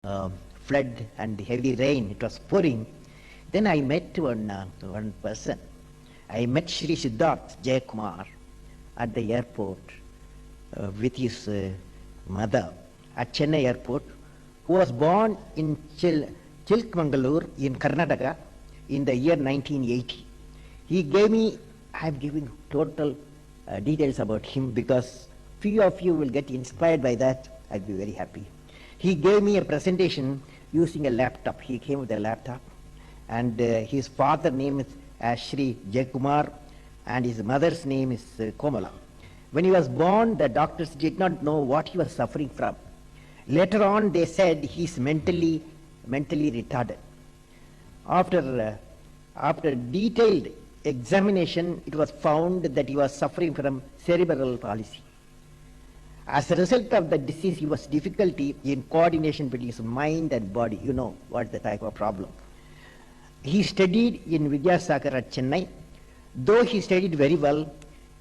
flood and heavy rain, it was pouring. Then I met one person. I met Shri Siddharth Jayakumar at the airport with his mother at Chennai airport, who was born in Chilkmangalur in Karnataka in the year 1980. He gave me, I am giving total details about him because few of you will get inspired by that. I'll be very happy. He gave me a presentation using a laptop. He came with a laptop, and his father's name is Shri Jayakumar and his mother's name is Komala. When he was born, the doctors did not know what he was suffering from. Later on, they said he's mentally retarded. After detailed examination, it was found that he was suffering from cerebral palsy. As a result of the disease, he was difficulty in coordination between his mind and body. You know what the type of problem. He studied in Vidyasagar at Chennai. Though he studied very well,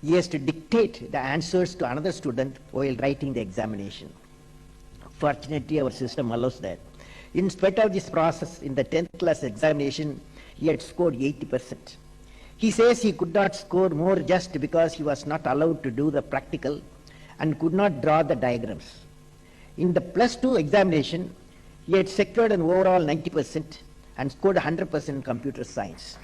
he has to dictate the answers to another student while writing the examination. Fortunately, our system allows that. In spite of this process, in the 10th class examination, he had scored 80%. He says he could not score more just because he was not allowed to do the practical and could not draw the diagrams. In the plus 2 examination, he had secured an overall 90% and scored 100% in computer science.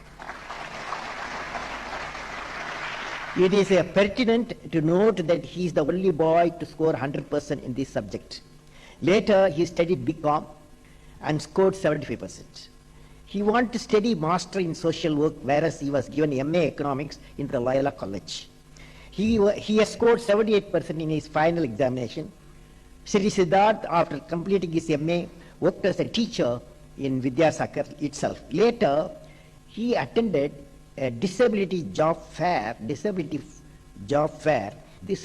It is pertinent to note that he is the only boy to score 100% in this subject. Later, he studied BCom and scored 75%. He wanted to study master in social work, whereas he was given MA Economics in the Loyola College. He has scored 78% in his final examination. Sri Siddharth, after completing his MA, worked as a teacher in Vidyasagar itself. Later, he attended a disability job fair. This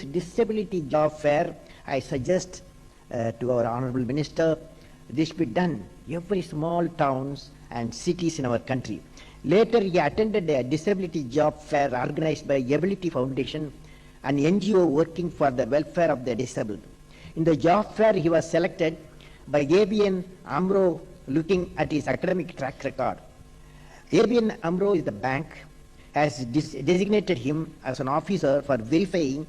disability job fair, I suggest to our Honorable Minister, this should be done in every small towns and cities in our country. Later, he attended a disability job fair organized by Ability Foundation, an NGO working for the welfare of the disabled. In the job fair, he was selected by ABN AMRO looking at his academic track record. ABN AMRO is the bank, has designated him as an officer for verifying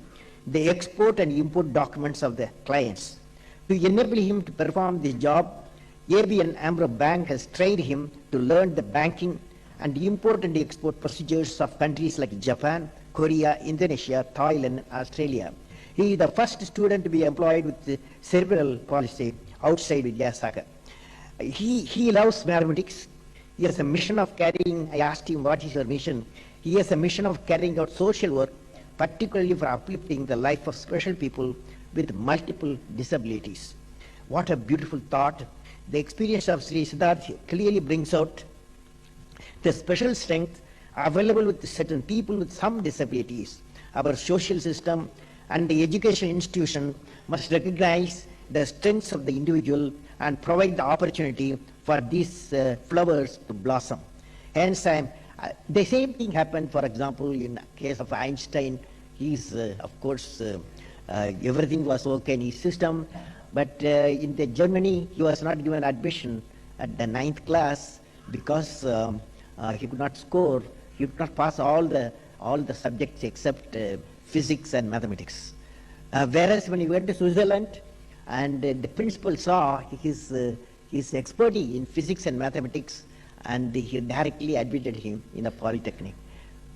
the export and import documents of the clients. To enable him to perform this job, ABN AMRO Bank has trained him to learn the banking and import and export procedures of countries like Japan, Korea, Indonesia, Thailand, Australia. He is the first student to be employed with the cerebral palsy outside Vidyasagar. He loves mathematics. He has a mission of carrying, I asked him, what is your mission? He has a mission of carrying out social work, particularly for uplifting the life of special people with multiple disabilities. What a beautiful thought. The experience of Sri Siddharth clearly brings out the special strength available with certain people with some disabilities. Our social system and the education institution must recognize the strengths of the individual and provide the opportunity for these flowers to blossom. Hence, the same thing happened, for example, in the case of Einstein. He's, of course, everything was okay in his system, but in Germany, he was not given admission at the 9th class because he could not score. He could not pass all the subjects except physics and mathematics. Whereas when he went to Switzerland, and the principal saw his expertise in physics and mathematics, and he directly admitted him in a polytechnic.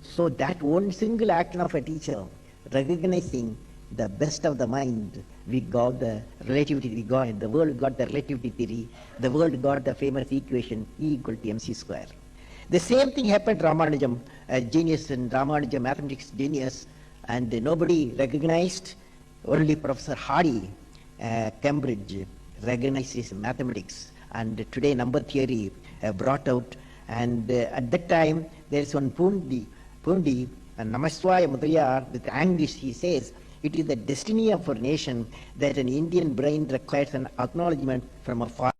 So that one single action of a teacher, recognizing the best of the mind, we got the relativity, the world got the relativity theory, the world got the famous equation E equal to mc square. The same thing happened to Ramanujam, a genius in Ramanujam, mathematics genius, and nobody recognized, only Professor Hardy, Cambridge, recognized his mathematics, and today number theory brought out, and at that time there is one Pundi, and Namaswaya Mudriyar, with anguish he says, it is the destiny of our nation that an Indian brain requires an acknowledgement from a foreign